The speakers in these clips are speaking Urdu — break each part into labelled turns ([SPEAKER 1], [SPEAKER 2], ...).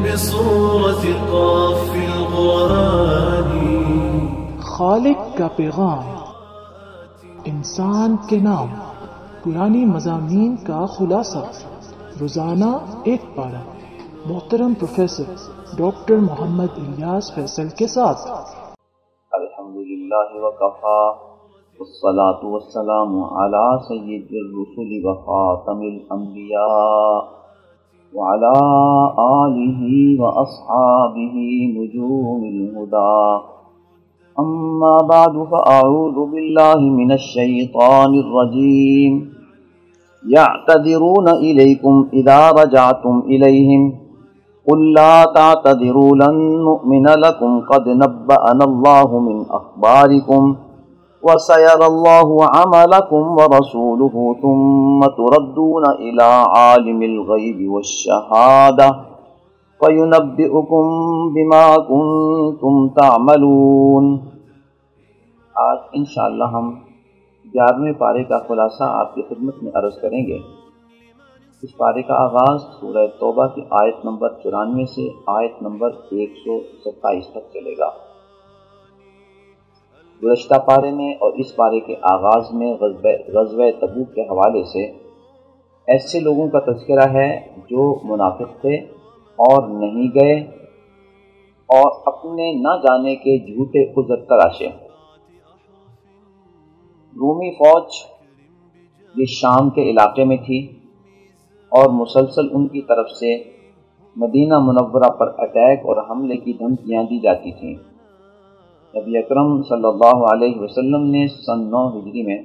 [SPEAKER 1] بصورة قاف في القرآن.
[SPEAKER 2] خالق کا پیغام، انسان کے نام، پرانی مضامین کا خلاصہ، روزانہ ایک پارہ، محترم پروفیسر ڈاکٹر محمد الیاس فیصل کے ساتھ۔
[SPEAKER 3] الحمدللہ وکفا والصلاة والسلام علی سید الرسل وخاتم الانبیاء وعلی آلہ واصحابہ نجوم الہدی، اما بعد فاعوذ باللہ من الشیطان الرجیم۔ يعتذرون إليكم إذا رجعتم إليهم قل لا تعتذروا لن نؤمن لكم قد نبأنا الله من أخباركم وسيرى الله عملكم ورسوله ثم تردون إلى عالم الغيب والشهادة فينبئكم بما كنتم تعملون۔ آج انشاءاللہ ہم 11ویں پارے کا خلاصہ آپ کی خدمت میں عرض کریں گے۔ اس پارے کا آغاز سورہ توبہ کی آیت نمبر 94 سے آیت نمبر 127 تک چلے گا۔ گزشتہ پارے میں اور اس پارے کے آغاز میں غزوہ تبوک کے حوالے سے ایسے لوگوں کا تذکرہ ہے جو منافق تھے اور نہیں گئے اور اپنے نہ جانے کے جھوٹے عذر تراشے۔ رومی فوج یہ شام کے علاقے میں تھی اور مسلسل ان کی طرف سے مدینہ منورہ پر اٹیک اور حملے کی دھمکیاں دی جاتی تھیں۔ نبی اکرم صلی اللہ علیہ وسلم نے سن 9 ہجری میں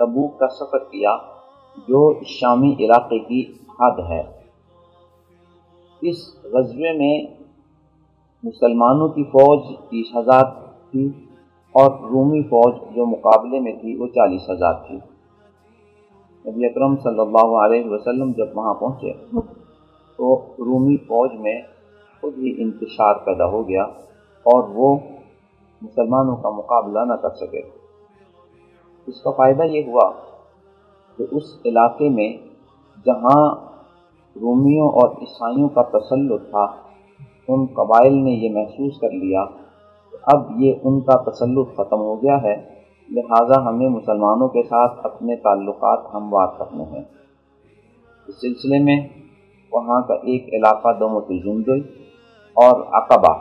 [SPEAKER 3] تبوک کا سفر کیا جو شامی علاقے کی حد ہے۔ اس غزوے میں مسلمانوں کی فوج 30,000 تھی اور رومی فوج جو مقابلے میں تھی وہ 40,000 تھی۔ نبی اکرم صلی اللہ علیہ وسلم جب وہاں پہنچے تو رومی فوج میں خود ہی انتشار پیدا ہو گیا اور وہ مسلمانوں کا مقابلہ نہ کر سکے۔ اس کا فائدہ یہ ہوا کہ اس علاقے میں جہاں رومیوں اور عیسائیوں کا تسلط تھا ان قبائل نے یہ محسوس کر لیا اب یہ ان کا تسلط ختم ہو گیا ہے، لہٰذا ہمیں مسلمانوں کے ساتھ اپنے تعلقات ہموار کرنے ہیں۔ اس سلسلے میں وہاں کا ایک علاقہ دومت الجندل اور عقبہ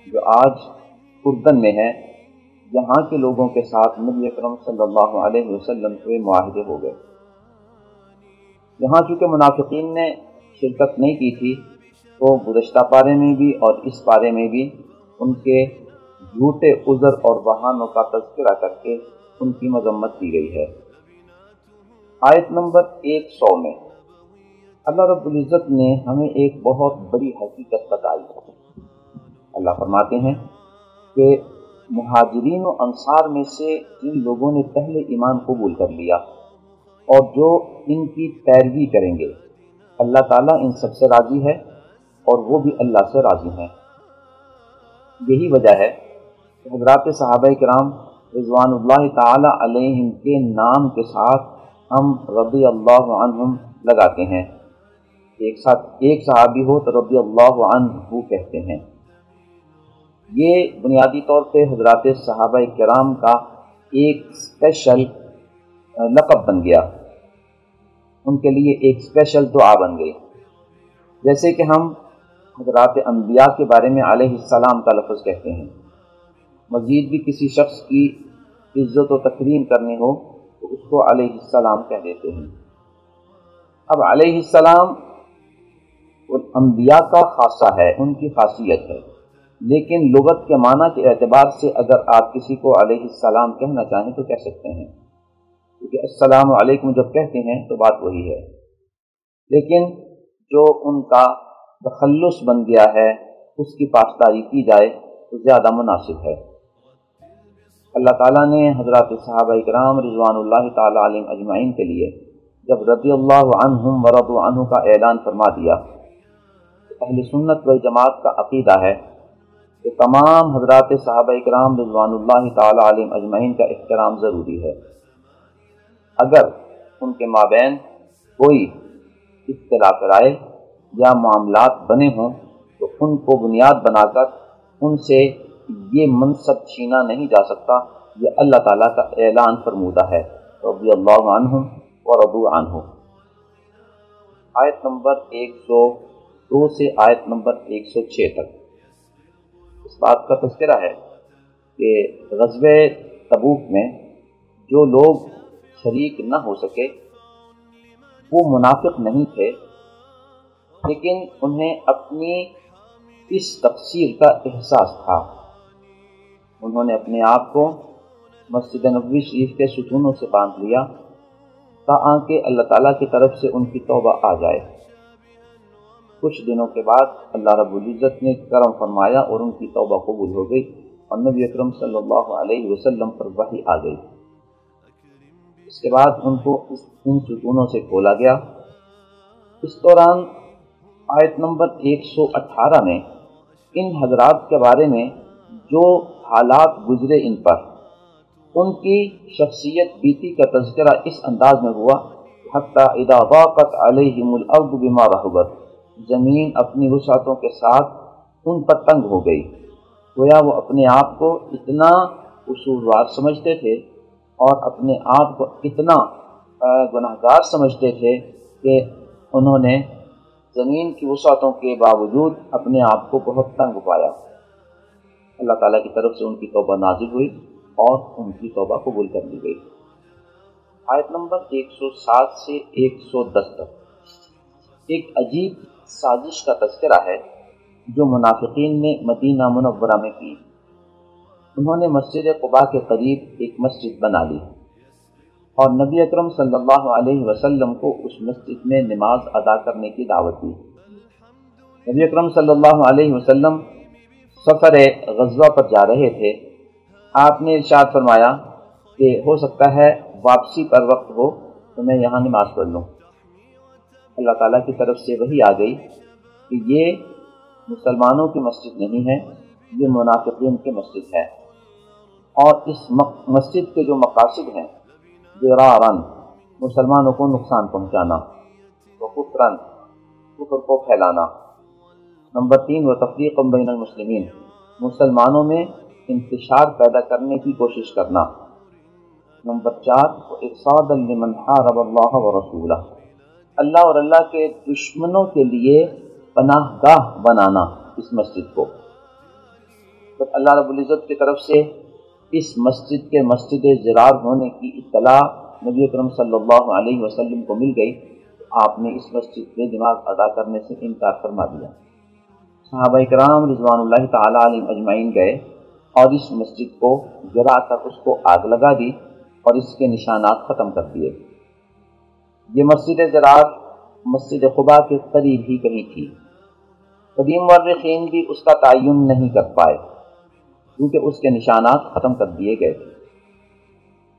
[SPEAKER 3] جو آج اردن میں ہے، یہاں کے لوگوں کے ساتھ نبی اکرم صلی اللہ علیہ وسلم کے معاہدے ہو گئے۔ یہاں چونکہ منافقین نے شرکت نہیں کی تھی تو گزشتہ پارے میں بھی اور اس پارے میں بھی ان کے جھوٹے عذر اور بہانوں کا تذکرہ کر کے ان کی مذمت کی گئی ہے۔ آیت نمبر 100 میں اللہ رب العزت نے ہمیں ایک بہت بڑی حقیقت بتائی ہے۔ اللہ فرماتے ہیں کہ مہاجرین و انصار میں سے جن لوگوں نے پہلے ایمان قبول کر لیا اور جو ان کی پیروی کریں گے اللہ تعالیٰ ان سب سے راضی ہے اور وہ بھی اللہ سے راضی ہیں۔ یہی وجہ ہے کہ حضرات صحابہ کرام رضوان اللہ تعالی علیہم کے نام کے ساتھ ہم رضی اللہ عنہم لگاتے ہیں۔ ایک صحابی ہو تو رضی اللہ عنہ کہتے ہیں۔ یہ بنیادی طور پہ حضرات صحابہ کرام کا ایک اسپیشل لقب بن گیا، ان کے لیے ایک اسپیشل دعا بن گئی۔ جیسے کہ ہم حضرات انبیاء کے بارے میں علیہ السلام کا لفظ کہتے ہیں، مزید بھی کسی شخص کی عزت و تکریم کرنی ہو تو اس کو علیہ السلام کہہ دیتے ہیں۔ اب علیہ السلام انبیاء کا خاصہ ہے، ان کی خاصیت ہے، لیکن لغت کے معنی کے اعتبار سے اگر آپ کسی کو علیہ السلام کہنا چاہیں تو کہہ سکتے ہیں، کیونکہ السلام علیکم جب کہتے ہیں تو بات وہی ہے، لیکن جو ان کا تخلص بن گیا ہے اس کی پاسداری کی جائے تو زیادہ مناسب ہے۔ اللہ تعالیٰ نے حضرات صحابہ کرام رضوان اللہ تعالیٰ علیہم اجمعین کے لیے جب رضی اللہ عنہم ورضوا عنہ کا اعلان فرما دیا تو اہل سنت والجماعت کا عقیدہ ہے کہ تمام حضرات صحابہ کرام رضوان اللہ تعالیٰ علیہم اجمعین کا احترام ضروری ہے۔ اگر ان کے مابین کوئی اختلاف رائے یا معاملات بنے ہوں ان کو بنیاد بنا کر ان سے یہ منصب چھینا نہیں جا سکتا، یہ اللہ تعالیٰ کا اعلان فرمودہ ہے، رضی اللہ عنہم ورضوا عنہ۔ آیت نمبر 102 سے آیت نمبر 106 تک اس بات کا تذکرہ ہے کہ غزوہ تبوک میں جو لوگ شریک نہ ہو سکے وہ منافق نہیں تھے، لیکن انہیں اپنی اس تقصیر کا احساس تھا۔ انہوں نے اپنے آپ کو مسجد نبوی شریف کے ستونوں سے باندھ لیا تاکہ اللہ تعالیٰ کی طرف سے ان کی توبہ آ جائے۔ کچھ دنوں کے بعد اللہ رب العزت نے کرم فرمایا اور ان کی توبہ قبول ہو گئی اور نبی اکرم صلی اللہ علیہ وسلم پر وحی آ گئی۔ اس کے بعد ان کو ان ستونوں سے کھولا گیا۔ اس دوران آیت نمبر 118 میں ان حضرات کے بارے میں جو حالات گزرے ان پر، ان کی شخصیت بیتی کا تذکرہ اس انداز میں ہوا، حتی اذا ضاقت علیہم الارض بما رحبت، زمین اپنی وسعتوں کے ساتھ ان پر تنگ ہو گئی۔ گویا وہ اپنے آپ کو اتنا قصوروار سمجھتے تھے اور اپنے آپ کو اتنا گناہگار سمجھتے تھے کہ انہوں نے زمین کی وسعتوں کے باوجود اپنے آپ کو بہت تنگ پایا۔ اللہ تعالیٰ کی طرف سے ان کی توبہ نازل ہوئی اور ان کی توبہ قبول کر لی گئی۔ آیت نمبر 107 سے 110 تک ایک عجیب سازش کا تذکرہ ہے جو منافقین نے مدینہ منورہ میں کی۔ انہوں نے مسجد قباء کے قریب ایک مسجد بنا لی اور نبی اکرم صلی اللہ علیہ وسلم کو اس مسجد میں نماز ادا کرنے کی دعوت دی۔ نبی اکرم صلی اللہ علیہ وسلم سفر غزوہ پر جا رہے تھے۔ آپ نے ارشاد فرمایا کہ ہو سکتا ہے واپسی پر وقت ہو تو میں یہاں نماز پڑھ لوں۔ اللہ تعالیٰ کی طرف سے وحی آ گئی کہ یہ مسلمانوں کی مسجد نہیں ہے، یہ منافقین کی مسجد ہے، اور اس مسجد کے جو مقاصد ہیں، ضرارن مسلمانوں کو نقصان پہنچانا، وکفرن کفر کو پھیلانا، نمبر 3 وتفریق بین المسلمین مسلمانوں میں انتشار پیدا کرنے کی کوشش کرنا، نمبر 4 ارصادا لمن حارب اللہ ورسولہ اللہ اور اللہ کے دشمنوں کے لیے پناہ گاہ بنانا اس مسجد کو۔ جب اللہ رب العزت کی طرف سے اس مسجد کے مسجد ضرار ہونے کی اطلاع نبی اکرم صلی اللہ علیہ وسلم کو مل گئی تو آپ نے اس مسجد میں نماز ادا کرنے سے انکار فرما دیا۔ صحابہ کرام رضوان اللہ تعالی علیہم اجمعین گئے اور اس مسجد کو جلا کر اس کو آگ لگا دی اور اس کے نشانات ختم کر دیے۔ یہ مسجد ضرار مسجد قباء کے قریب ہی کہیں تھی۔ قدیم مورخین بھی اس کا تعین نہیں کر پائے کیونکہ اس کے نشانات ختم کر دیے گئے تھے۔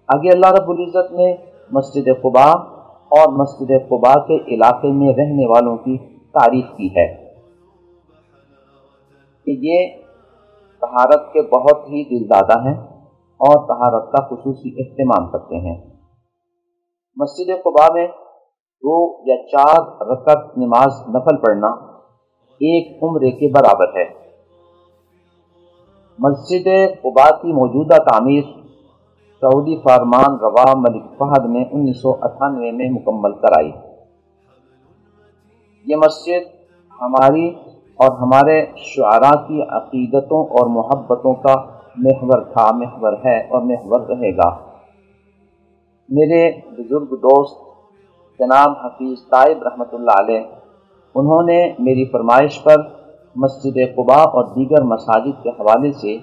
[SPEAKER 3] آگے اللہ رب العزت نے مسجد قباء اور مسجد قباء کے علاقے میں رہنے والوں کی تعریف کی ہے کہ یہ طہارت کے بہت ہی دلدادہ ہیں اور طہارت کا خصوصی اہتمام کرتے ہیں۔ مسجد قباء میں 2 یا 4 رکعت نماز نفل پڑھنا ایک عمرے کے برابر ہے۔ مسجد قباء کی موجودہ تعمیر سعودی فرمان روا ملک فہد نے 1998 میں مکمل کرائی۔ یہ مسجد ہماری اور ہمارے شعراء کی عقیدتوں اور محبتوں کا محور تھا، محور ہے اور محور رہے گا۔ میرے بزرگ دوست جناب حفیظ طائب رحمۃ اللہ علیہ، انہوں نے میری فرمائش پر مسجد قباء اور دیگر مساجد کے حوالے سے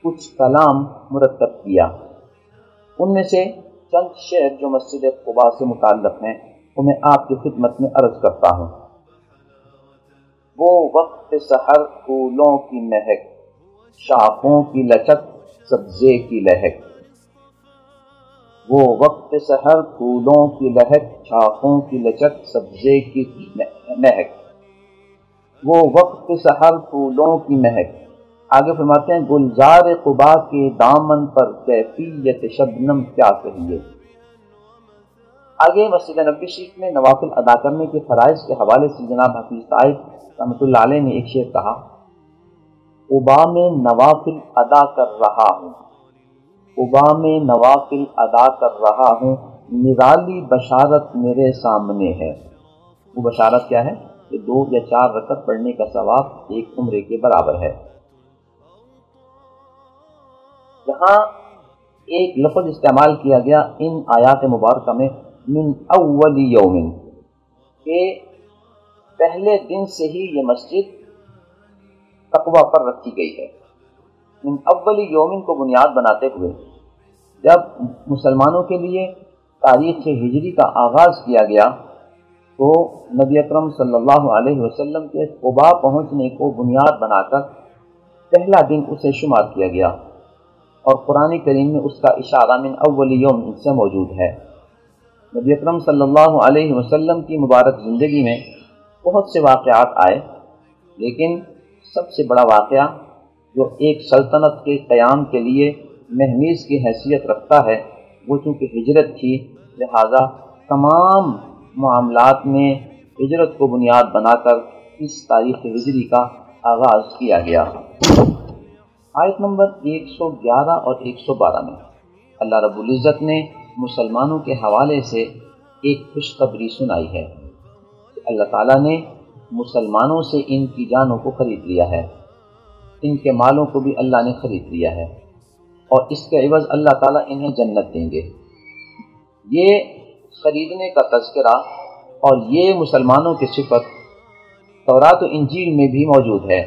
[SPEAKER 3] کچھ کلام مرتب کیا۔ ان میں سے چند شعر جو مسجد قباء سے متعلق ہیں وہ میں آپ کی خدمت میں عرض کرتا ہوں۔ وہ وقت سحر پھولوں کی مہک، شاخوں کی لچک سبزے کی لہک، وہ وقت سحر پھولوں کی لہک، شاخوں کی لچک سبزے کی مہک، وہ وقت سحر پھولوں کی مہک۔ آگے فرماتے ہیں گلزار قباء کے دامن پر کیفیت شبنم کیا کہیے، آگے مسجد نبوی شریف میں نوافل ادا کرنے کے فرائض کے حوالے سے جناب حفیظ طائف رحمۃ اللہ علیہ نے ایک شعر کہا، قبا میں نوافل ادا کر رہا ہوں، قبا میں نوافل ادا کر رہا ہوں، نرالی بشارت میرے سامنے ہے۔ وہ بشارت کیا ہے؟ کہ 2 یا 4 رکعت پڑھنے کا ثواب ایک عمرے کے برابر ہے۔ یہاں ایک لفظ استعمال کیا گیا ان آیات مبارکہ میں، من اول یوم، کہ پہلے دن سے ہی یہ مسجد تقوی پر رکھی گئی ہے۔ من اول یوم کو بنیاد بناتے ہوئے جب مسلمانوں کے لیے تاریخ ہجری کا آغاز کیا گیا تو نبی اکرم صلی اللہ علیہ وسلم کے قبا پہنچنے کو بنیاد بنا کر پہلا دن اسے شمار کیا گیا، اور قرآن کریم میں اس کا اشارہ من اول یوم سے موجود ہے۔ نبی اکرم صلی اللہ علیہ وسلم کی مبارک زندگی میں بہت سے واقعات آئے، لیکن سب سے بڑا واقعہ جو ایک سلطنت کے قیام کے لیے مہمیز کی حیثیت رکھتا ہے، وہ چونکہ ہجرت تھی، لہذا تمام معاملات میں ہجرت کو بنیاد بنا کر اس تاریخ ہجری کا آغاز کیا گیا۔ آیت نمبر 111 اور 112 میں اللہ رب العزت نے مسلمانوں کے حوالے سے ایک خوشخبری سنائی ہے کہ اللہ تعالیٰ نے مسلمانوں سے ان کی جانوں کو خرید لیا ہے، ان کے مالوں کو بھی اللہ نے خرید لیا ہے، اور اس کے عوض اللہ تعالیٰ انہیں جنت دیں گے۔ یہ خریدنے کا تذکرہ اور یہ مسلمانوں کی صفت تورات و انجیل میں بھی موجود ہے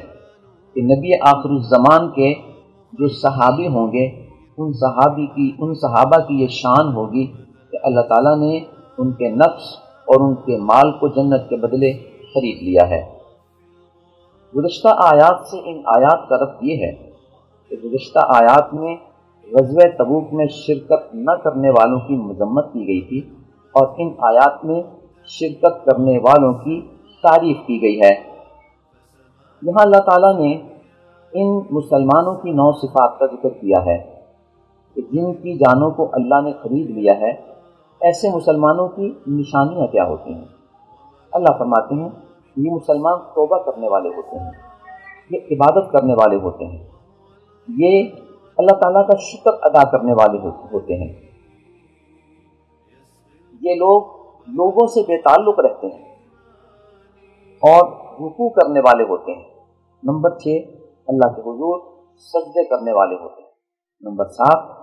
[SPEAKER 3] کہ نبی آخر الزمان کے جو صحابی ہوں گے ان صحابہ کی یہ شان ہوگی کہ اللہ تعالیٰ نے ان کے نفس اور ان کے مال کو جنت کے بدلے خرید لیا ہے۔ گزشتہ آیات سے ان آیات کا ربط یہ ہے کہ گزشتہ آیات میں غزوہ تبوک میں شرکت نہ کرنے والوں کی مذمت کی گئی تھی، اور ان آیات میں شرکت کرنے والوں کی تعریف کی گئی ہے۔ یہاں اللہ تعالیٰ نے ان مسلمانوں کی 9 صفات کا ذکر کیا ہے کہ جن کی جانوں کو اللہ نے خرید لیا ہے، ایسے مسلمانوں کی نشانیاں کیا ہوتی ہیں۔ اللہ فرماتے ہیں یہ مسلمان توبہ کرنے والے ہوتے ہیں، یہ عبادت کرنے والے ہوتے ہیں، یہ اللہ تعالیٰ کا شکر ادا کرنے والے ہوتے ہیں، یہ لوگوں سے بے تعلق رہتے ہیں اور رکوع کرنے والے ہوتے ہیں۔ نمبر 6 اللہ کے حضور سجدے کرنے والے ہوتے ہیں۔ نمبر 7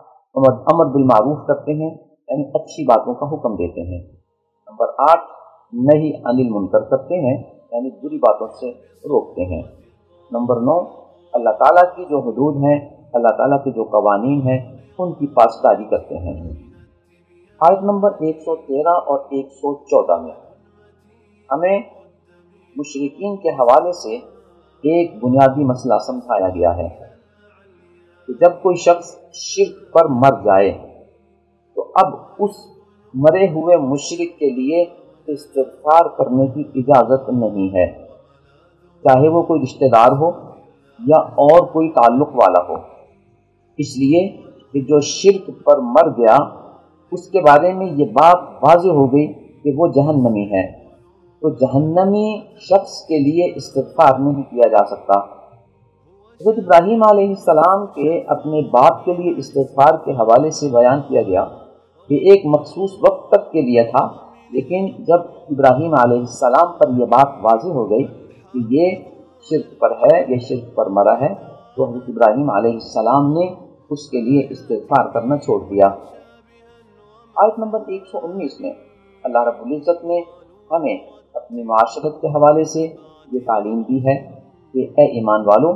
[SPEAKER 3] امر بالمعروف کرتے ہیں، یعنی اچھی باتوں کا حکم دیتے ہیں۔ نمبر 8 نہی عن المنکر کرتے ہیں، یعنی بری باتوں سے روکتے ہیں۔ نمبر 9 اللہ تعالیٰ کی جو حدود ہیں، اللہ تعالیٰ کے جو قوانین ہیں ان کی پاسداری کرتے ہیں۔ آیت نمبر 113 اور 114 میں ہمیں مشرکین کے حوالے سے ایک بنیادی مسئلہ سمجھایا گیا ہے کہ جب کوئی شخص شرک پر مر جائے تو اب اس مرے ہوئے مشرک کے لیے استغفار کرنے کی اجازت نہیں ہے، چاہے وہ کوئی رشتہ دار ہو یا اور کوئی تعلق والا ہو، اس لیے کہ جو شرک پر مر گیا اس کے بارے میں یہ بات واضح ہو گئی کہ وہ جہنمی ہے، تو جہنمی شخص کے لیے استغفار نہیں کیا جا سکتا۔ حضرت ابراہیم علیہ السلام کے اپنے باپ کے لیے استغفار کے حوالے سے بیان کیا گیا کہ ایک مخصوص وقت تک کے لیے تھا، لیکن جب ابراہیم علیہ السلام پر یہ بات واضح ہو گئی کہ یہ شرک پر ہے، یہ شرک پر مرا ہے، تو حضرت ابراہیم علیہ السلام نے اس کے لیے استغفار کرنا چھوڑ دیا۔ آیت نمبر 119 میں اللہ رب العزت نے ہمیں اپنی معاشرت کے حوالے سے یہ تعلیم دی ہے کہ اے ایمان والو،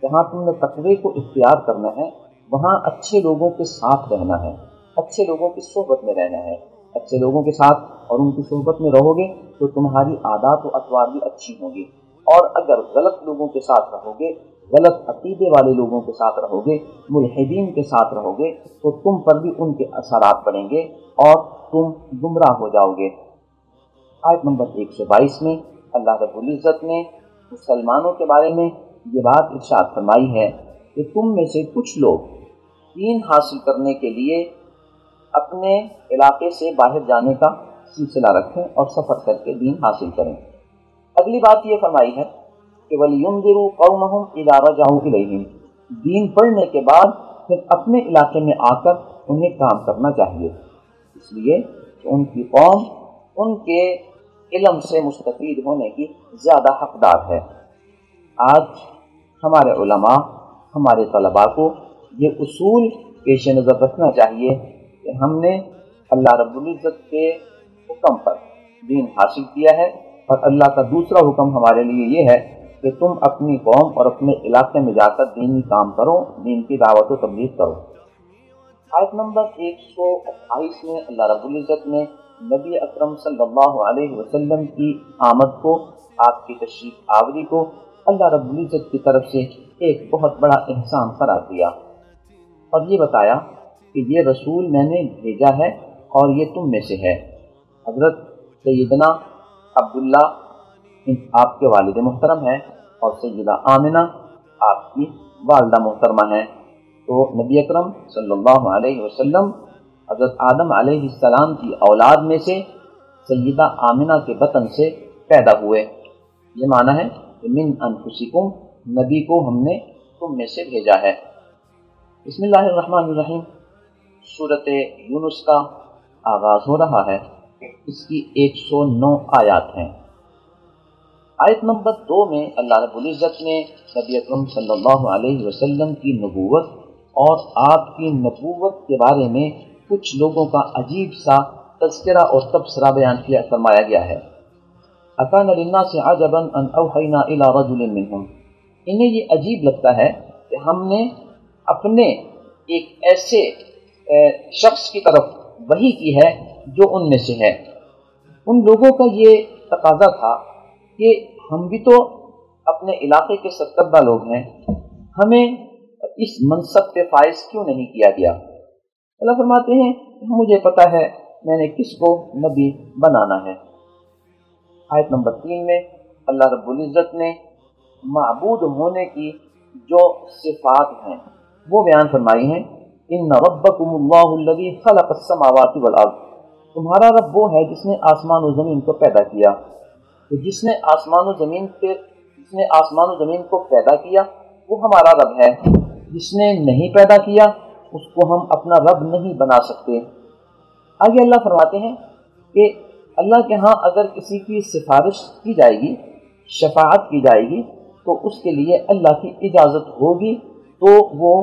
[SPEAKER 3] جہاں تم نے تقوی کو اختیار کرنا ہے وہاں اچھے لوگوں کے ساتھ رہنا ہے، اچھے لوگوں کی صحبت میں رہنا ہے۔ اچھے لوگوں کے ساتھ اور ان کی صحبت میں رہو گے تو تمہاری عادات و اطوار بھی اچھی ہوں گی، اور اگر غلط لوگوں کے ساتھ رہو گے، غلط عقیدے والے لوگوں کے ساتھ رہو گے، ملحدین کے ساتھ رہو گے، تو تم پر بھی ان کے اثرات پڑیں گے اور تم گمراہ ہو جاؤ گے۔ آیت نمبر 122 میں اللہ رب العزت نے مسلمانوں کے بارے میں یہ بات ارشاد فرمائی ہے کہ تم میں سے کچھ لوگ دین حاصل کرنے کے لیے اپنے علاقے سے باہر جانے کا سلسلہ رکھیں اور سفر کر کے دین حاصل کریں۔ اگلی بات یہ فرمائی ہے کہ وَلْيُنذِرُوا قَوْمَهُمْ إِذَا رَجَعُوا إِلَيْهِمْ، دین پڑھنے کے بعد پھر اپنے علاقے میں آ کر انہیں کام کرنا چاہیے، اس لیے کہ ان کی قوم ان کے علم سے مستفید ہونے کی زیادہ حقدار ہے۔ آج ہمارے علماء، ہمارے طلباء کو یہ اصول پیش نظر رکھنا چاہیے کہ ہم نے اللہ رب العزت کے حکم پر دین حاصل کیا ہے، اور اللہ کا دوسرا حکم ہمارے لیے یہ ہے کہ تم اپنی قوم اور اپنے علاقے میں جا کر دینی کام کرو، دین کی دعوت و تبلیغ کرو۔ آیت نمبر 128 میں اللہ رب العزت نے نبی اکرم صلی اللہ علیہ وسلم کی آمد کو، آپ کی تشریف آوری کو اللہ رب العزت کی طرف سے ایک بہت بڑا احسان قرار دیا، اور یہ بتایا کہ یہ رسول میں نے بھیجا ہے اور یہ تم میں سے ہے۔ حضرت سیدنا عبداللہ آپ کے والد محترم ہیں، اور سیدہ آمنہ آپ کی والدہ محترمہ ہیں۔ تو نبی اکرم صلی اللہ علیہ وسلم حضرت آدم علیہ السلام کی اولاد میں سے سیدہ آمنہ کے بطن سے پیدا ہوئے۔ یہ معنی ہے کہ من انفسکم، نبی کو ہم نے تم میں سے بھیجا ہے۔ بسم اللہ الرحمن الرحیم، سورۃ یونس کا آغاز ہو رہا ہے۔ اس کی 109 آیات ہیں۔ آیت نمبر 2 میں اللہ رب العزت نے نبی اکرم صلی اللہ علیہ وسلم کی نبوت اور آپ کی نبوت کے بارے میں کچھ لوگوں کا عجیب سا تذکرہ اور تبصرہ بیان کیا فرمایا گیا ہے۔ اکان للناس عجبا ان اوحینا الی رجل منہم، انہیں یہ عجیب لگتا ہے کہ ہم نے اپنے ایک ایسے شخص کی طرف وحی کی ہے جو ان میں سے ہے۔ ان لوگوں کا یہ تقاضا تھا کہ ہم بھی تو اپنے علاقے کے سرکردہ لوگ ہیں، ہمیں اس منصب پہ فائز کیوں نہیں کیا گیا؟ اللہ فرماتے ہیں مجھے پتا ہے میں نے کس کو نبی بنانا ہے۔ آیت نمبر 3 میں اللہ رب العزت نے معبود ہونے کی جو صفات ہیں وہ بیان فرمائی ہیں۔ ان ربکم اللہ الذی خلق السماوات والارض، تمہارا رب وہ ہے جس نے آسمان و زمین کو پیدا کیا۔ تو جس نے آسمان و زمین کو پیدا کیا وہ ہمارا رب ہے، جس نے نہیں پیدا کیا اس کو ہم اپنا رب نہیں بنا سکتے۔ آگے اللہ فرماتے ہیں کہ اللہ کے ہاں اگر کسی کی سفارش کی جائے گی، شفاعت کی جائے گی، تو اس کے لیے اللہ کی اجازت ہوگی تو وہ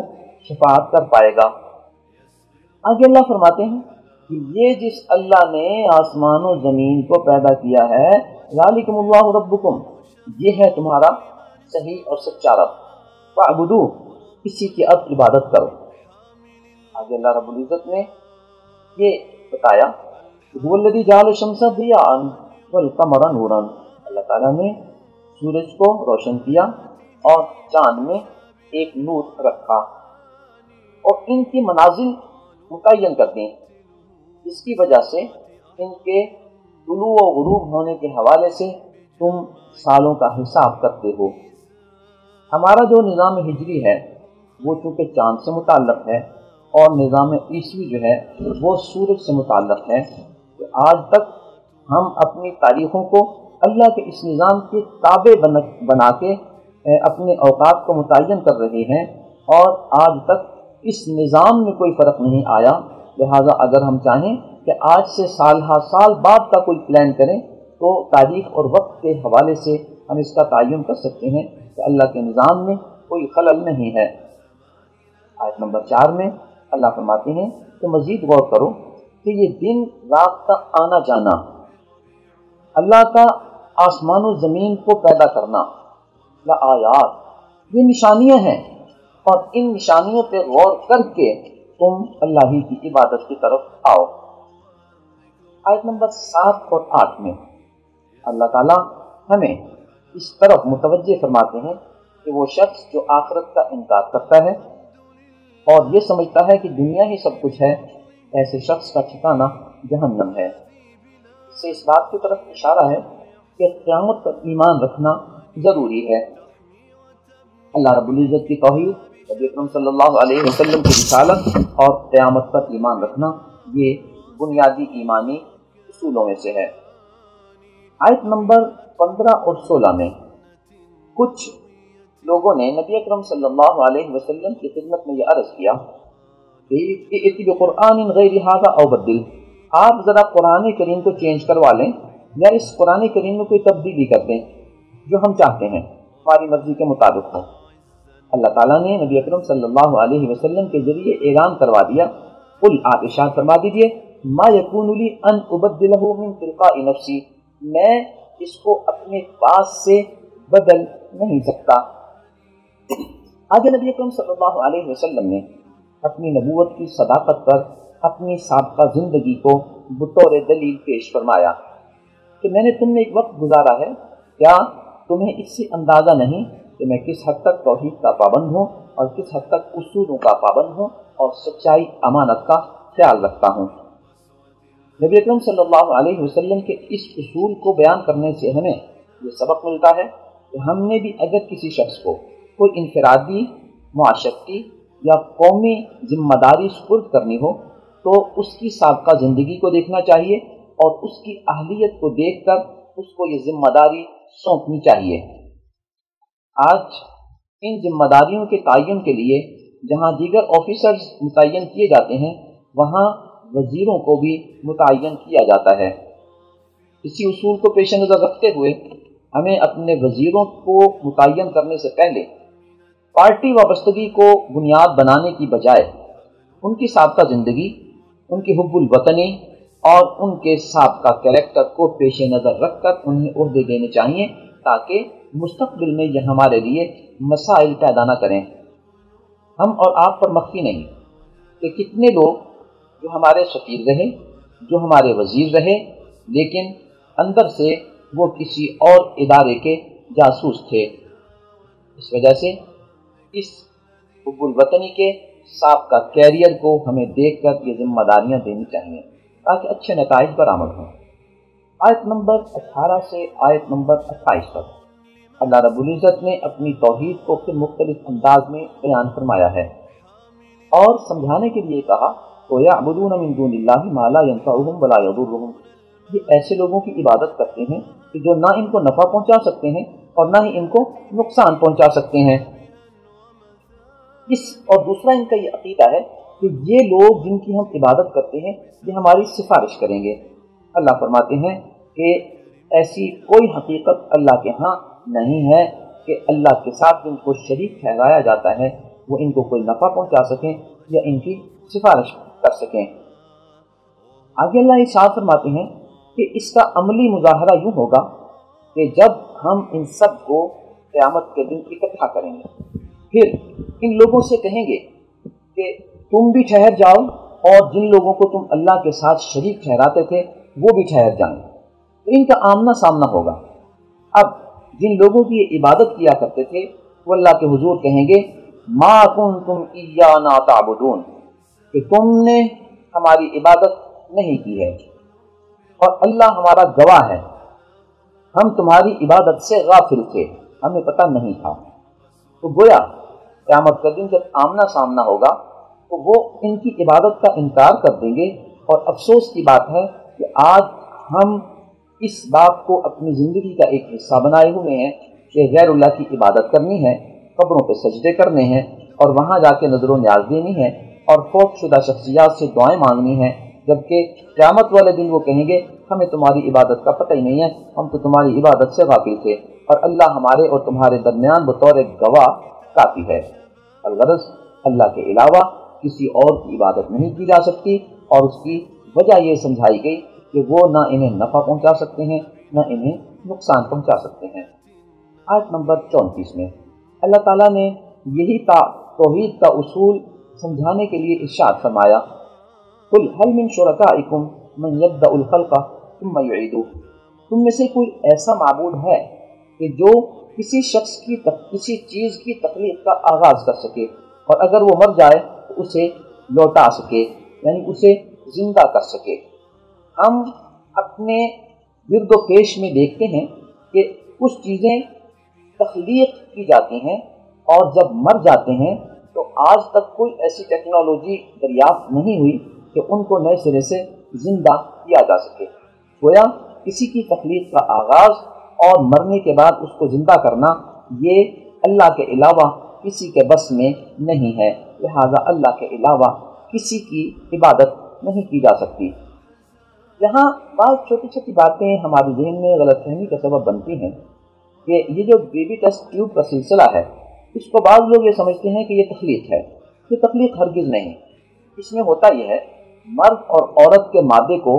[SPEAKER 3] شفاعت کر پائے گا۔ آگے اللہ فرماتے ہیں کہ یہ جس اللہ نے آسمان و زمین کو پیدا کیا ہے، ذالکم اللہ ربکم، یہ ہے تمہارا صحیح اور سچا رب، فاعبدوہ، اسی کی اب عبادت کرو۔ آگے اللہ رب العزت نے یہ بتایا کہ هو الذی جعل الشمس ضیاء والقمر نورا، اللہ تعالیٰ نے سورج کو روشن کیا اور چاند میں ایک نور رکھا اور ان کی منازل متعین کر دیں، جس کی وجہ سے ان کے طلوع و غروب ہونے کے حوالے سے تم سالوں کا حساب کرتے ہو۔ ہمارا جو نظام ہجری ہے وہ چونکہ چاند سے متعلق ہے اور نظام عیسوی جو ہے وہ سورج سے متعلق ہے، تو آج تک ہم اپنی تاریخوں کو اللہ کے اس نظام کے تابع بنا کے اپنے اوقات کو متعین کر رہے ہیں، اور آج تک اس نظام میں کوئی فرق نہیں آیا۔ لہٰذا اگر ہم چاہیں کہ آج سے سال ہا سال بعد کا کوئی پلان کریں تو تاریخ اور وقت کے حوالے سے ہم اس کا تعین کر سکتے ہیں کہ اللہ کے نظام میں کوئی خلل نہیں ہے۔ آیت نمبر 4 میں اللہ فرماتے ہیں کہ مزید غور کرو کہ یہ دن رات کا آنا جانا، اللہ کا آسمان و زمین کو پیدا کرنا، لآیات، یہ نشانیاں ہیں، اور ان نشانیوں پہ غور کر کے تم اللہ ہی کی عبادت کی طرف آؤ۔ آیت نمبر 7 اور 8 میں اللہ تعالیٰ ہمیں اس طرف متوجہ فرماتے ہیں کہ وہ شخص جو آخرت کا انکار کرتا ہے اور یہ سمجھتا ہے کہ دنیا ہی سب کچھ ہے، ایسے شخص کا ٹھکانہ جہنم ہے۔ اس سے اس بات کی طرف اشارہ ہے کہ قیامت پر ایمان رکھنا ضروری ہے۔ اللہ رب العزت کی توحید، نبی اکرم صلی اللہ علیہ وسلم کی رسالت اور قیامت پر ایمان رکھنا یہ بنیادی ایمانی اصولوں میں سے ہے۔ آیت نمبر 15 اور 16 میں کچھ لوگوں نے نبی اکرم صلی اللہ علیہ وسلم کی خدمت میں یہ عرض کیا کہ ائت بقرآن غیر ھذا او بدل، آپ ذرا قرآن کریم کو چینج کروا لیں یا اس قرآن کریم میں کوئی تبدیلی کر دیں جو ہم چاہتے ہیں ہماری مرضی کے مطابق ہو۔ اللہ تعالیٰ نے نبی اکرم صلی اللہ علیہ وسلم کے ذریعے اعلان کروا دیا، قل آپ ارشاد فرما دیجئے ما یکون لی ان ابدلہ من تلقاء نفسی، میں اس کو اپنے پاس سے بدل نہیں سکتا۔ آگے نبی اکرم صلی اللہ علیہ وسلم نے اپنی نبوت کی صداقت پر اپنی سابقہ زندگی کو بطور دلیل پیش فرمایا کہ میں نے تم میں ایک وقت گزارا ہے، کیا تمہیں اس سے اندازہ نہیں کہ میں کس حد تک توحید کا پابند ہوں اور کس حد تک اصولوں کا پابند ہوں اور سچائی امانت کا خیال رکھتا ہوں۔ نبی اکرم صلی اللہ علیہ وسلم کے اس اصول کو بیان کرنے سے ہمیں یہ سبق ملتا ہے کہ ہم نے بھی اگر کسی شخص کو کوئی انفرادی، معاشرتی یا قومی ذمہ داری سپرد کرنی ہو تو اس کی سابقہ زندگی کو دیکھنا چاہیے اور اس کی اہلیت کو دیکھ کر اس کو یہ ذمہ داری سونپنی چاہیے۔ آج ان ذمہ داریوں کے تعین کے لیے جہاں دیگر آفیسرز متعین کیے جاتے ہیں وہاں وزیروں کو بھی متعین کیا جاتا ہے۔ اسی اصول کو پیش نظر رکھتے ہوئے ہمیں اپنے وزیروں کو متعین کرنے سے پہلے پارٹی وابستگی کو بنیاد بنانے کی بجائے ان کی سابقہ زندگی، ان کی حب الوطنی اور ان کے سابقہ کریکٹر کو پیش نظر رکھ کر انہیں عہدے دینے چاہیے تاکہ مستقبل میں یہ ہمارے لیے مسائل پیدا نہ کریں۔ ہم اور آپ پر مخفی نہیں کہ کتنے لوگ جو ہمارے سفیر رہے، جو ہمارے وزیر رہے، لیکن اندر سے وہ کسی اور ادارے کے جاسوس تھے۔ اس وجہ سے اس حب الوطنی کے سابقہ کیریئر کو ہمیں دیکھ کر یہ ذمہ داریاں دینی چاہیے تاکہ اچھے نتائج برآمد ہوں۔ آیت نمبر 18 سے آیت نمبر 28 تک اللہ رب العزت نے اپنی توحید کو پھر مختلف انداز میں بیان فرمایا ہے اور سمجھانے کے لیے کہا وَيَعْبُدُونَ مِن دُونِ اللَّهِ مَا لَا يَنفَعُهُمْ وَلَا يَضُرُّهُمْ، یہ ایسے لوگوں کی عبادت کرتے ہیں کہ جو نہ ان کو نفع پہنچا سکتے ہیں اور نہ ہی ان کو نقصان پہنچا سکتے ہیں۔ اور دوسرا ان کا یہ عقیدہ ہے کہ یہ لوگ جن کی ہم عبادت کرتے ہیں یہ ہماری سفارش کریں گے۔ اللہ فرماتے ہیں کہ ایسی کوئی حقیقت اللہ کے ہاں نہیں ہے کہ اللہ کے ساتھ جن کو شریک ٹھہرایا جاتا ہے وہ ان کو کوئی نفع پہنچا سکیں یا ان کی سفارش کر سکیں۔ آگے اللہ ارشاد فرماتے ہیں کہ اس کا عملی مظاہرہ یوں ہوگا کہ جب ہم ان سب کو قیامت کے دن اکٹھا کریں گے، پھر ان لوگوں سے کہیں گے کہ تم بھی ٹھہر جاؤ اور جن لوگوں کو تم اللہ کے ساتھ شریک ٹھہراتے تھے وہ بھی ٹھہر جائیں، تو ان کا آمنا سامنا ہوگا۔ اب جن لوگوں کی یہ عبادت کیا کرتے تھے وہ اللہ کے حضور کہیں گے ما کنتم ایانا تعبدون، کہ تم نے ہماری عبادت نہیں کی ہے اور اللہ ہمارا گواہ ہے، ہم تمہاری عبادت سے غافل تھے، ہمیں پتہ نہیں تھا۔ تو گویا قیامت کا دن جب آمنا سامنا ہوگا تو وہ ان کی عبادت کا انکار کر دیں گے، اور افسوس کی بات ہے کہ آج ہم اس بات کو اپنی زندگی کا ایک حصہ بنائے ہوئے ہیں کہ غیر اللہ کی عبادت کرنی ہے، قبروں پہ سجدے کرنے ہیں اور وہاں جا کے نظر و نیاز دینی ہے اور فوت شدہ شخصیات سے دعائیں مانگنی ہیں، جبکہ قیامت والے دن وہ کہیں گے ہمیں تمہاری عبادت کا پتہ ہی نہیں ہے، ہم تو تمہاری عبادت سے غافل تھے اور اللہ ہمارے اور تمہارے درمیان بطور گواہ کافی ہے۔ الغرض اللہ کے علاوہ کسی اور کی عبادت نہیں کی جا سکتی، اور اس کی وجہ یہ سمجھائی گئی کہ وہ نہ انہیں نفع پہنچا سکتے ہیں نہ انہیں نقصان پہنچا سکتے ہیں۔ آیت نمبر 34 میں اللہ تعالیٰ نے یہی توحید کا اصول سمجھانے کے لیے ارشاد فرمایا قُلْ هَلْ مِن شُرَكَائِكُمْ مَن يَبْدَأُ الْخَلْقَ ثُمَّ يُعِيدُهُ، تم میں سے کوئی ایسا معبود ہے کہ جو کسی شخص کی کسی چیز کی تخلیق کا آغاز کر سکے اور اگر وہ مر جائے تو اسے لوٹا سکے، یعنی اسے زندہ کر سکے۔ ہم اپنے گرد و پیش میں دیکھتے ہیں کہ کچھ چیزیں تخلیق کی جاتی ہیں اور جب مر جاتے ہیں تو آج تک کوئی ایسی ٹیکنالوجی دریافت نہیں ہوئی کہ ان کو نئے سرے سے زندہ کیا جا سکے۔ گویا کسی کی تخلیق کا آغاز اور مرنے کے بعد اس کو زندہ کرنا یہ اللہ کے علاوہ کسی کے بس میں نہیں ہے، لہذا اللہ کے علاوہ کسی کی عبادت نہیں کی جا سکتی۔ یہاں بعض چھوٹی چھوٹی باتیں ہمارے ذہن میں غلط فہمی کا سبب بنتی ہیں کہ یہ جو بیبی ٹیسٹ ٹیوب کا سلسلہ ہے، اس کو بعض لوگ یہ سمجھتے ہیں کہ یہ تخلیق ہے۔ یہ تخلیق ہرگز نہیں۔ اس میں ہوتا یہ ہے، مرد اور عورت کے مادے کو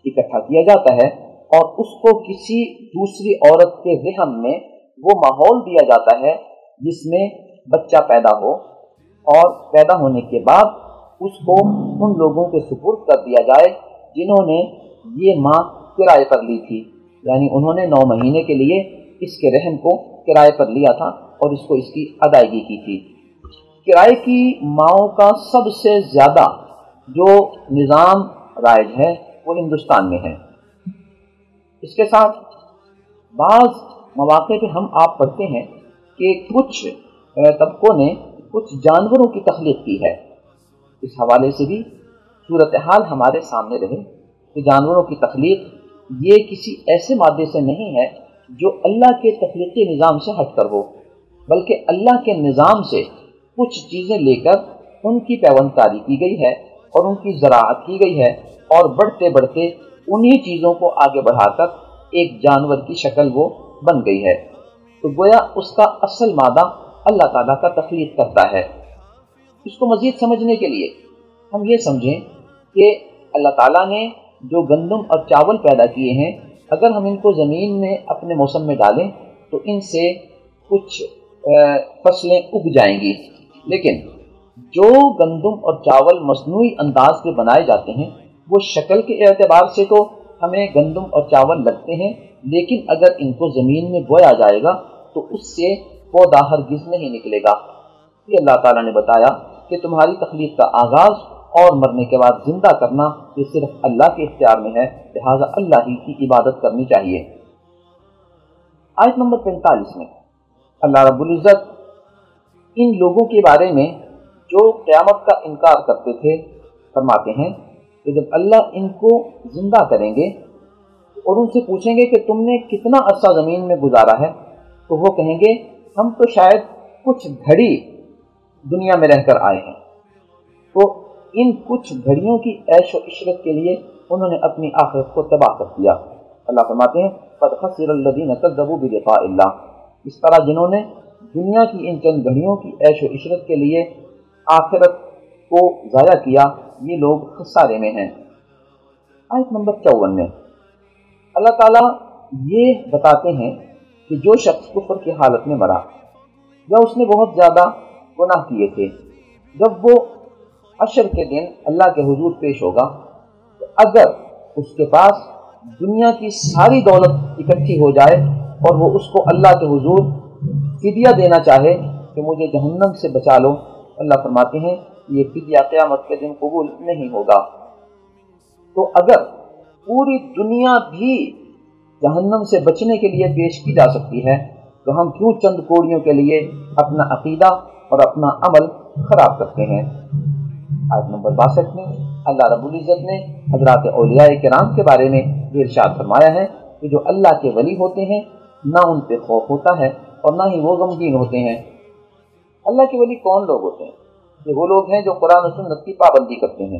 [SPEAKER 3] اکٹھا کیا جاتا ہے اور اس کو کسی دوسری عورت کے رحم میں وہ ماحول دیا جاتا ہے جس میں بچہ پیدا ہو، اور پیدا ہونے کے بعد اس کو ان لوگوں کے سپرد کر دیا جائے جنہوں نے یہ ماں کرائے پر لی تھی، یعنی انہوں نے 9 مہینے کے لیے اس کے رحم کو کرائے پر لیا تھا اور اس کو اس کی ادائیگی کی تھی۔ کرائے کی ماؤں کا سب سے زیادہ جو نظام رائج ہے وہ ہندوستان میں ہے۔ اس کے ساتھ بعض مواقع پہ آپ پڑھتے ہیں کہ کچھ طبقوں نے کچھ جانوروں کی تخلیق کی ہے۔ اس حوالے سے بھی صورتحال ہمارے سامنے رہے کہ جانوروں کی تخلیق یہ کسی ایسے مادے سے نہیں ہے جو اللہ کے تخلیقی نظام سے ہٹ کر ہو، بلکہ اللہ کے نظام سے کچھ چیزیں لے کر ان کی پیوند کاری کی گئی ہے اور ان کی زراعت کی گئی ہے، اور بڑھتے بڑھتے انہی چیزوں کو آگے بڑھا کر ایک جانور کی شکل وہ بن گئی ہے۔ تو گویا اس کا اصل مادہ اللہ تعالیٰ کا تخلیق کرتا ہے۔ اس کو مزید سمجھنے کے لیے ہم یہ سمجھیں کہ اللہ تعالیٰ نے جو گندم اور چاول پیدا کیے ہیں، اگر ہم ان کو زمین میں اپنے موسم میں ڈالیں تو ان سے کچھ فصلیں اگ جائیں گی، لیکن جو گندم اور چاول مصنوعی انداز سے بنائے جاتے ہیں وہ شکل کے اعتبار سے تو ہمیں گندم اور چاول لگتے ہیں، لیکن اگر ان کو زمین میں بویا جائے گا تو اس سے پودا ہرگز نہیں نکلے گا۔ یہ اللہ تعالیٰ نے بتایا کہ تمہاری تخلیق کا آغاز اور مرنے کے بعد زندہ کرنا یہ صرف اللہ کے اختیار میں ہے، لہٰذا اللہ ہی کی عبادت کرنی چاہیے۔ آیت نمبر 45 میں اللہ رب العزت ان لوگوں کے بارے میں جو قیامت کا انکار کرتے تھے فرماتے ہیں کہ جب اللہ ان کو زندہ کریں گے اور ان سے پوچھیں گے کہ تم نے کتنا عرصہ زمین میں گزارا ہے، تو وہ کہیں گے ہم تو شاید کچھ گھڑی دنیا میں رہ کر آئے ہیں۔ تو ان کچھ گھڑیوں کی عیش و عشرت کے لیے انہوں نے اپنی آخرت کو تباہ کر دیا۔ اللہ فرماتے ہیں قد خسر الذین کذبوا بلقاء اللہ، اس طرح جنہوں نے دنیا کی ان چند گھڑیوں کی عیش و عشرت کے لیے آخرت کو ضائع کیا، یہ لوگ خسارے میں ہیں۔ آیت نمبر 54 میں اللہ تعالیٰ یہ بتاتے ہیں کہ جو شخص کفر کی حالت میں مرا یا اس نے بہت زیادہ گناہ کیے تھے، جب وہ حشر کے دن اللہ کے حضور پیش ہوگا تو اگر اس کے پاس دنیا کی ساری دولت اکٹھی ہو جائے اور وہ اس کو اللہ کے حضور فدیہ دینا چاہے کہ مجھے جہنم سے بچا لو، اللہ فرماتے ہیں یہ فدیہ قیامت کے دن قبول نہیں ہوگا۔ تو اگر پوری دنیا بھی جہنم سے بچنے کے لیے پیش کی جا سکتی ہے تو ہم کیوں چند کوڑیوں کے لیے اپنا عقیدہ اور اپنا عمل خراب کرتے ہیں۔ آیت نمبر 62 میں اللہ رب العزت نے حضرات اولیاء کرام کے بارے میں یہ ارشاد فرمایا ہے کہ جو اللہ کے ولی ہوتے ہیں نہ ان پہ خوف ہوتا ہے اور نہ ہی وہ غمگین ہوتے ہیں۔ اللہ کے ولی کون لوگ ہوتے ہیں؟ یہ وہ لوگ ہیں جو قرآن و سنت کی پابندی کرتے ہیں،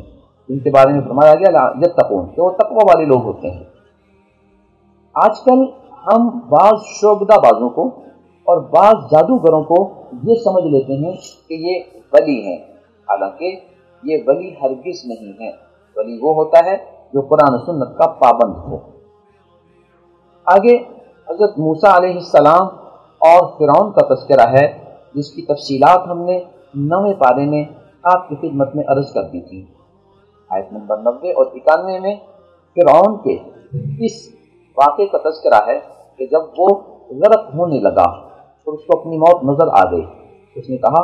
[SPEAKER 3] جن کے بارے میں فرمایا گیا یتقون، کہ وہ تقوی والے لوگ ہوتے ہیں۔ آج کل ہم بعض شعبدہ بازوں کو اور بعض جادوگروں کو یہ سمجھ لیتے ہیں کہ یہ ولی ہیں، حالانکہ یہ ولی ہرگز نہیں ہے۔ ولی وہ ہوتا ہے جو قرآن و سنت کا پابند ہو۔ آگے حضرت موسیٰ علیہ السلام اور فرعون کا تذکرہ ہے، جس کی تفصیلات ہم نے 9ویں پارے میں آپ کی خدمت میں عرض کر دی تھی۔ آیت نمبر 90 اور 91 میں فرعون کے اس واقعے کا تذکرہ ہے کہ جب وہ غرق ہونے لگا اور اس کو اپنی موت نظر آ گئی، اس نے کہا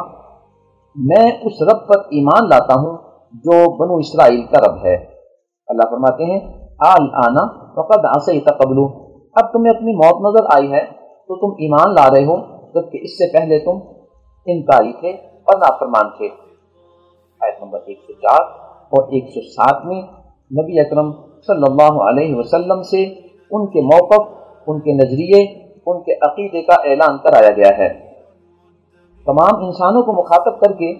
[SPEAKER 3] میں اس رب پر ایمان لاتا ہوں جو بنو اسرائیل کا رب ہے۔ اللہ فرماتے ہیں آنا فقد عصیت قبل، اب تمہیں اپنی موت نظر آئی ہے تو تم ایمان لا رہے ہو، جبکہ اس سے پہلے تم انکاری تھے اور نافرمان تھے۔ آیت نمبر 104 اور 107 میں نبی اکرم صلی اللہ علیہ وسلم سے ان کے موقف، ان کے نظریے، ان کے عقیدے کا اعلان کرایا گیا ہے۔ تمام انسانوں کو مخاطب کر کے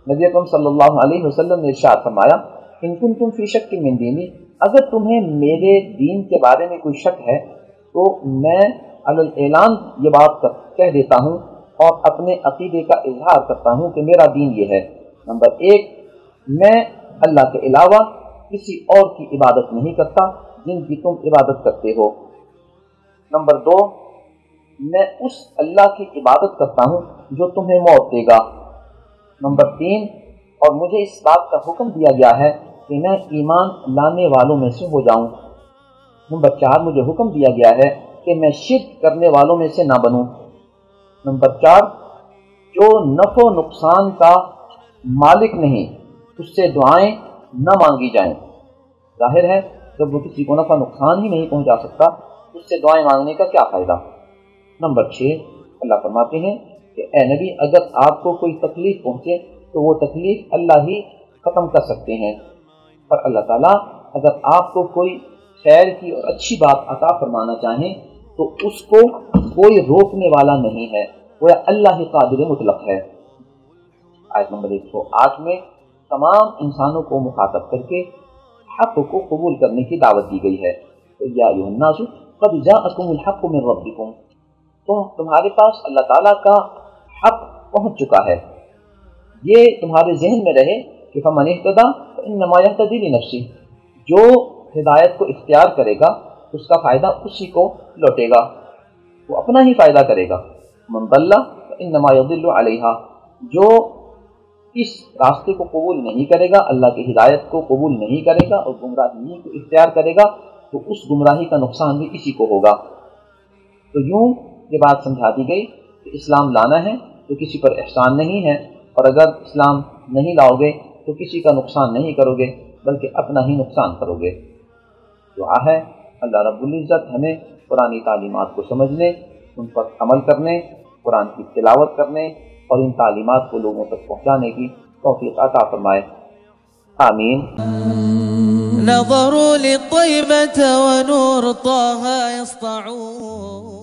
[SPEAKER 3] نبی اکرم صلی اللہ علیہ وسلم نے ارشاد فرمایا، ان کنتم فی شک من دینی، اگر تمہیں میرے دین کے بارے میں کوئی شک ہے تو میں علی الاعلان یہ بات کہہ دیتا ہوں اور اپنے عقیدے کا اظہار کرتا ہوں کہ میرا دین یہ ہے۔ نمبر 1، میں اللہ کے علاوہ کسی اور کی عبادت نہیں کرتا جن کی تم عبادت کرتے ہو۔ نمبر 2، میں اس اللہ کی عبادت کرتا ہوں جو تمہیں موت دے گا۔ نمبر 3، اور مجھے اس بات کا حکم دیا گیا ہے کہ میں ایمان لانے والوں میں سے ہو جاؤں۔ نمبر 4، مجھے حکم دیا گیا ہے کہ میں شرک کرنے والوں میں سے نہ بنوں۔ نمبر 4، جو نفع و نقصان کا مالک نہیں اس سے دعائیں نہ مانگی جائیں۔ ظاہر ہے جب وہ کسی کو نفع نقصان ہی نہیں پہنچا سکتا اس سے دعائیں مانگنے کا کیا فائدہ۔ نمبر 6، اللہ فرماتے ہیں کہ اے نبی اگر آپ کو کوئی تکلیف پہنچے تو وہ تکلیف اللہ ہی ختم کر سکتے ہیں، اور اللہ تعالیٰ اگر آپ کو کوئی خیر کی اور اچھی بات عطا فرمانا چاہیں تو اس کو کوئی روکنے والا نہیں ہے، وہ اللہ ہی قادر مطلق ہے۔ آیت نمبر 108 میں تمام انسانوں کو مخاطب کر کے حق کو قبول کرنے کی دعوت دی گئی ہے۔ یا ایھا الناس قد جاءکم الحق من ربکم، تمہارے پاس اللہ تعالیٰ کا حق پہنچ چکا ہے۔ یہ تمہارے ذہن میں رہے کہ فمن اہتدی فانما یہتدی لنفسہ، جو ہدایت کو اختیار کرے گا اس کا فائدہ اسی کو لوٹے گا، وہ اپنا ہی فائدہ کرے گا۔ من ضل فانما یضل علیہا، جو اس راستے کو قبول نہیں کرے گا، اللہ کی ہدایت کو قبول نہیں کرے گا اور گمراہی کو اختیار کرے گا تو اس گمراہی کا نقصان بھی اسی کو ہوگا۔ تو یوں یہ بات سمجھا دی گئی کہ اسلام لانا ہے تو کسی پر احسان نہیں ہے، اور اگر اسلام نہیں لاؤ گے تو کسی کا نقصان نہیں کرو گے بلکہ اپنا ہی نقصان کرو گے۔ دعا ہے اللہ رب العزت ہمیں قرآنی تعلیمات کو سمجھنے، ان پر عمل کرنے، قرآن کی تلاوت کرنے اور ان تعلیمات کو لوگوں تک پہنچانے کی توفیق عطا فرمائے، آمین۔
[SPEAKER 1] نظروا للطيبة ونور طه يسطعون